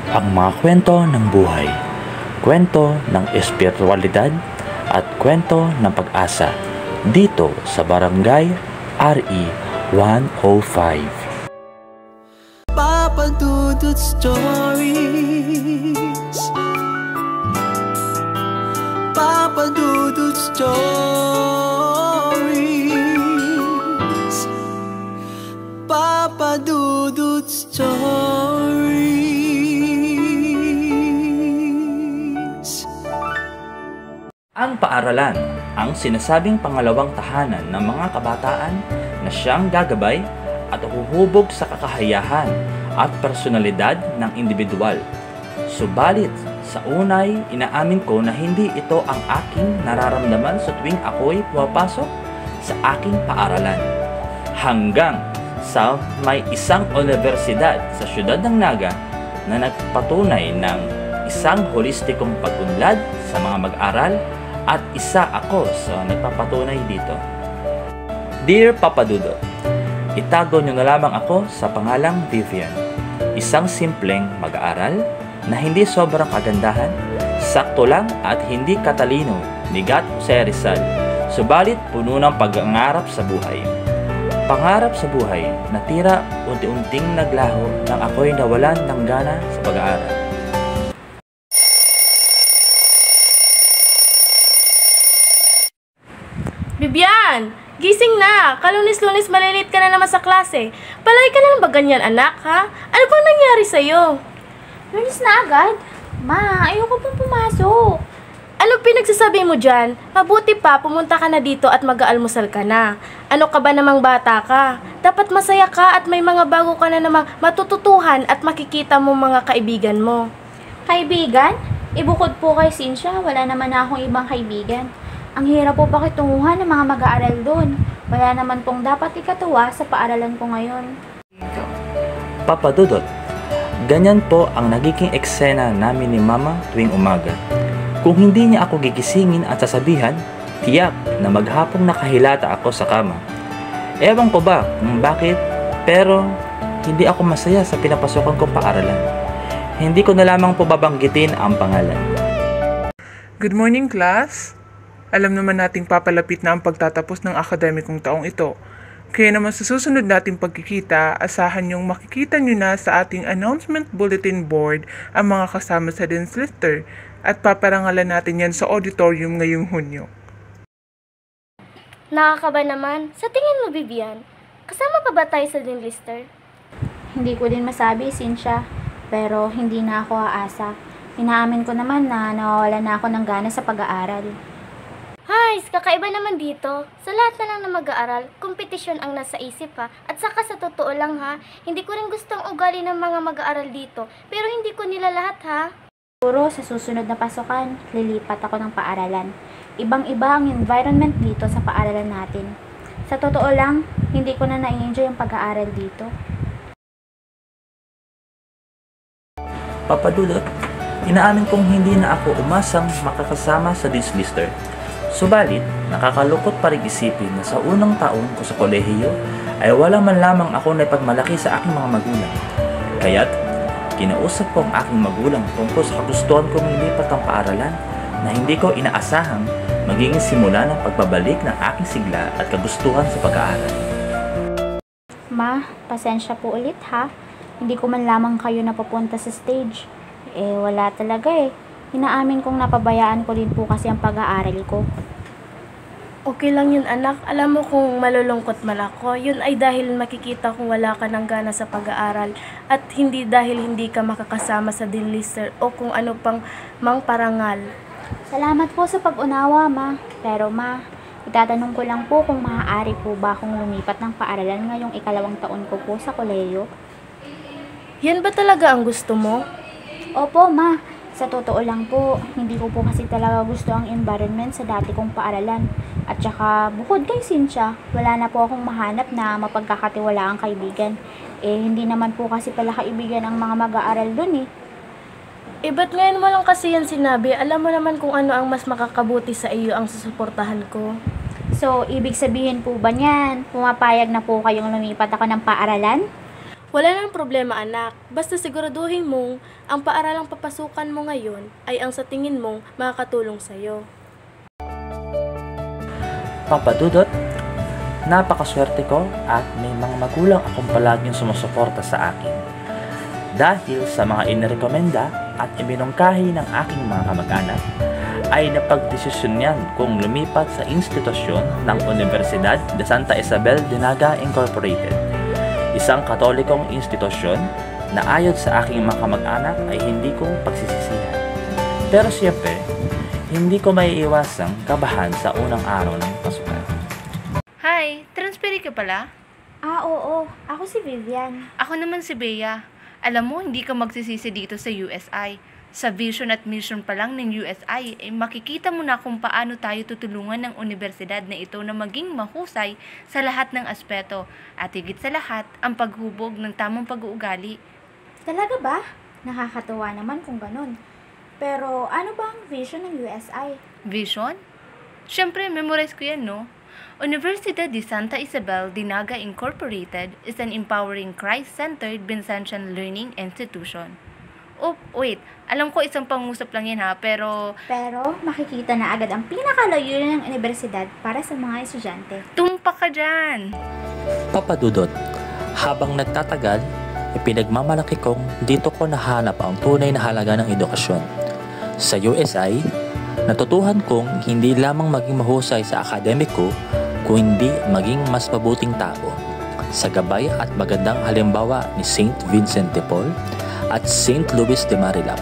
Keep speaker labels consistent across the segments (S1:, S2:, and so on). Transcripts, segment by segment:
S1: Ang mga kwento ng buhay, kwento ng espiritualidad at kwento ng pag-asa dito sa Barangay RE 105.
S2: Papa Dudut Stories. Papa Dudut Stories. Papa Dudut Stories.
S1: Ang paaralan, ang sinasabing pangalawang tahanan ng mga kabataan na siyang gagabay at huhubog sa kakayahan at personalidad ng individual. Subalit, sa unay, inaamin ko na hindi ito ang aking nararamdaman sa tuwing ako'y pumapasok sa aking paaralan. Hanggang sa may isang universidad sa siyudad ng Naga na nagpatunay ng isang holistikong pag-unlad sa mga mag-aral at isa ako sa nagpapatunay dito. Dear Papa Dudut, itago niyo na lamang ako sa pangalang Vivian, isang simpleng mag-aaral na hindi sobrang kagandahan, sakto lang at hindi katalino ni Gat Jose Rizal, subalit puno ng pag-angarap sa buhay. Pangarap sa buhay na tira unti-unting naglaho nang ako'y nawalan ng gana sa pag-aaral.
S3: Bibian! Gising na! Kalunis-lunis malilit ka na naman sa klase. Palagi ka lang ba ganyan, anak, ha? Ano bang nangyari sa'yo?
S4: Lunis na agad? Ma, ayoko pong pumasok.
S3: Ano pinagsasabi mo dyan? Mabuti pa, pumunta ka na dito at mag-aalmusal ka na. Ano ka ba namang bata ka? Dapat masaya ka at may mga bago ka na namang matututuhan at makikita mo mga kaibigan mo.
S4: Kaibigan? Ibukod po kay Cynthia, wala naman na akong ibang kaibigan. Ang hirap po pakitunguhan ng mga mag-aaral doon. Wala naman pong dapat ikatuwa sa paaralan ko ngayon.
S1: Papa Dudut, ganyan po ang nagiging eksena namin ni Mama tuwing umaga. Kung hindi niya ako gigisingin at sasabihan, tiyak na maghapong nakahilata ako sa kama. Ewan ko ba kung bakit, pero hindi ako masaya sa pinapasokan kong paaralan. Hindi ko na lamang po babanggitin ang pangalan.
S5: Good morning, class! Alam naman nating papalapit na ang pagtatapos ng akademikong taong ito. Kaya naman sa susunod nating pagkikita, asahan niyong makikita niyo na sa ating announcement bulletin board ang mga kasama sa Dean's Lister at paparangalan natin yan sa auditorium ngayong Hunyo.
S3: Nakakaba naman. Sa tingin mo, Bibian, kasama pa ba tayo sa Dean Lister?
S4: Hindi ko din masabi, Cynthia, pero hindi na ako aasa. Inaamin ko naman na nawawalan na ako ng gana sa pag-aaral.
S3: Hay, kakaiba naman dito. Sa lahat na lang na mag-aaral, kompetisyon ang nasa isip ha. At saka sa totoo lang ha, hindi ko rin gustong ugali ng mga mag-aaral dito. Pero hindi ko nila lahat ha.
S4: Siguro sa susunod na pasukan, lilipat ako ng paaralan. Ibang-iba ang environment dito sa paaralan natin. Sa totoo lang, hindi ko na na-enjoy ang pag-aaral dito.
S1: Papa Dudut, inaamin kong hindi na ako umasang makakasama sa Dean's Lister. Subalit, nakakalungkot pa rin isipin na sa unang taon ko sa kolehiyo ay wala man lamang ako na ipagmalaki sa aking mga magulang. Kaya't, kinausap ko ang aking magulang tungkol sa kagustuhan kong ilipat ang paaralan na hindi ko inaasahang magiging simula ng pagbabalik ng aking sigla at kagustuhan sa pag-aaral.
S4: Ma, pasensya po ulit ha. Hindi ko man lamang kayo napapunta sa stage. Wala talaga eh. Inaamin kong napabayaan ko din po kasi ang pag-aaral ko.
S3: Okay lang yun, anak. Alam mo kung malulungkot man ako, yun ay dahil makikita kung wala ka ng gana sa pag-aaral at hindi dahil hindi ka makakasama sa Dean Lister o kung ano pang mang parangal.
S4: Salamat po sa pag-unawa, ma. Pero ma, itatanong ko lang po kung maaari po ba akong lumipat ng paaralan ngayong ikalawang taon ko po sa kolehiyo.
S3: Yan ba talaga ang gusto mo?
S4: Opo, ma. Sa totoo lang po, hindi ko po kasi talaga gusto ang environment sa dati kong paaralan. At saka, bukod kay Cynthia, wala na po akong mahanap na mapagkakatiwalaang kaibigan. Hindi naman po kasi pala kaibigan ang mga mag-aaral dun
S3: Ba't ngayon mo lang kasi yan sinabi? Alam mo naman kung ano ang mas makakabuti sa iyo ang susuportahan ko.
S4: So, ibig sabihin po ba niyan, pumapayag na po kayong lumipat ako ng paaralan?
S3: Wala nang problema anak, basta siguraduhin mong ang paaralang papasukan mo ngayon ay ang sa tingin mong makakatulong sa'yo.
S1: Papa Dudut, napakaswerte ko at may mga magulang akong palaging sumusuporta sa akin. Dahil sa mga inirekomenda at iminungkahi ng aking mga kamag-anak, ay napagdesisyon niyan kung lumipat sa institusyon ng Universidad de Santa Isabel de Naga Incorporated, isang katolikong institusyon na ayon sa aking mga kamag-anak ay hindi ko pagsisisihan. Pero siyempre, hindi ko maiiwasang kabahan sa unang araw ng pasukan.
S6: Hi, transferi ka pala?
S4: Oo. Ako si Vivian.
S6: Ako naman si Bea. Alam mo, hindi ka magsisisi dito sa USI. Sa vision at mission pa lang ng USI, makikita mo na kung paano tayo tutulungan ng universidad na ito na maging mahusay sa lahat ng aspeto at higit sa lahat, ang paghubog ng tamang pag-uugali.
S4: Talaga ba? Nakakatuwa naman kung ganun. Pero ano ba ang vision ng USI?
S6: Vision? Siyempre, memorize ko yan, no? Universidad de Santa Isabel de Naga Incorporated is an empowering Christ-centered Vincentian learning institution. Oh, wait. Alam ko isang pangusap lang yan ha, pero
S4: Makikita na agad ang pinakalayunin ng universidad para sa mga estudyante.
S6: tumpak ka dyan!
S1: Papa Dudut, habang nagtatagal, ipinagmamalaki kong dito ko nahanap ang tunay na halaga ng edukasyon. Sa USI, natutuhan kong hindi lamang maging mahusay sa akademiko, kung hindi maging mas mabuting tao. Sa gabay at magandang halimbawa ni St. Vincent de Paul at St. Louis de Marilac.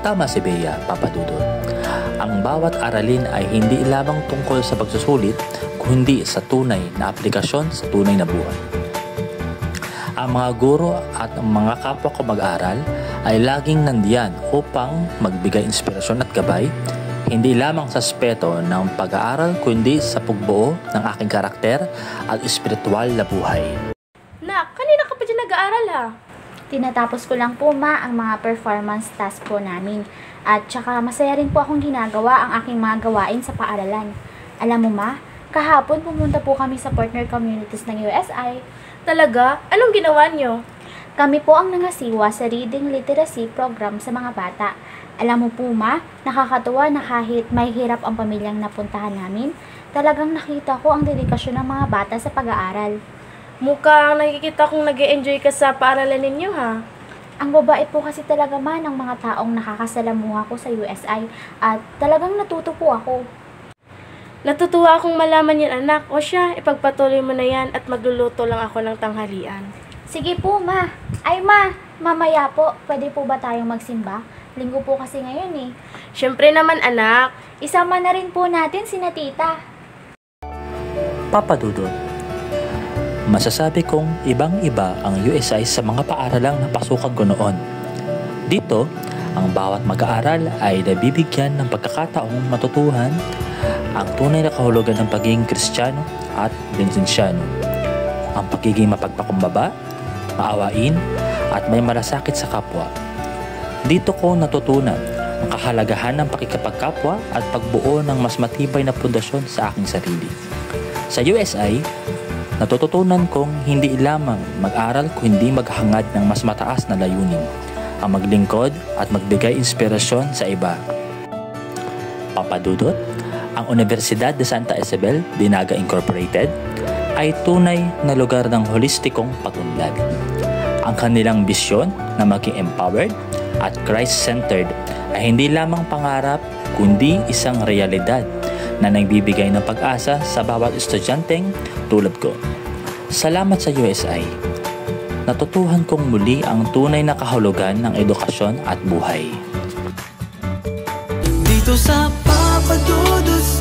S1: Tama si Bea, Papa Dudut. Ang bawat aralin ay hindi lamang tungkol sa pagsusulit, kundi sa tunay na aplikasyon sa tunay na buhay. Ang mga guro at ang mga kapwa ko mag-aral ay laging nandiyan upang magbigay inspirasyon at gabay, hindi lamang sa aspeto ng pag-aaral kundi sa pagbuo ng aking karakter at espiritual na buhay.
S3: Nak, kanina ka pa dyan nag-aaral ha?
S4: Tinatapos ko lang po ang mga performance task po namin. At tsaka masaya rin po akong ginagawa ang aking mga gawain sa paaralan. Alam mo kahapon pumunta po kami sa partner communities ng USI.
S3: Talaga? Anong ginawa nyo?
S4: Kami po ang nangasiwa sa reading literacy program sa mga bata. Alam mo po nakakatuwa na kahit may hirap ang pamilyang napuntahan namin, talagang nakita ko ang dedikasyon ng mga bata sa pag-aaral.
S3: Mukhang nakikita kong nag-e-enjoy ka sa paaralan ninyo ha?
S4: Ang babae po kasi talaga ng mga taong nakakasalamuha ko sa USI at talagang natuto po ako.
S3: Natutuwa akong malaman yan anak. O siya, ipagpatuloy mo na yan at magluluto lang ako ng tanghalian.
S4: Sige po Ay mamaya po, pwede po ba tayong magsimba? Linggo po kasi ngayon eh.
S3: Siyempre naman anak.
S4: Isama na rin po natin sina tita.
S1: Papa Dudut, masasabi kong ibang-iba ang USI sa mga paaralang napasukan ko noon. Dito, ang bawat mag-aaral ay nabibigyan ng pagkakataong matutuhan ang tunay na kahulugan ng pagiging Kristiyano at Vincentiano. Ang pagiging mapagpakumbaba, maawain, at may malasakit sa kapwa. Dito ko natutunan ang kahalagahan ng pakikipagkapwa at pagbuo ng mas matibay na pundasyon sa aking sarili. Sa USI, natututunan kong hindi lamang mag-aral kundi maghangad ng mas mataas na layunin, ang maglingkod at magbigay inspirasyon sa iba. Papa Dudut, ang Universidad de Santa Isabel de Naga Incorporated ay tunay na lugar ng holistikong patunlad. Ang kanilang bisyon na maging empowered at Christ-centered ay hindi lamang pangarap kundi isang realidad na nagbibigay ng pag-asa sa bawat estudyanteng tulad ko. Salamat sa USI. Natutuhan kong muli ang tunay na kahulugan ng edukasyon at buhay.
S2: Dito sa Papa Dudut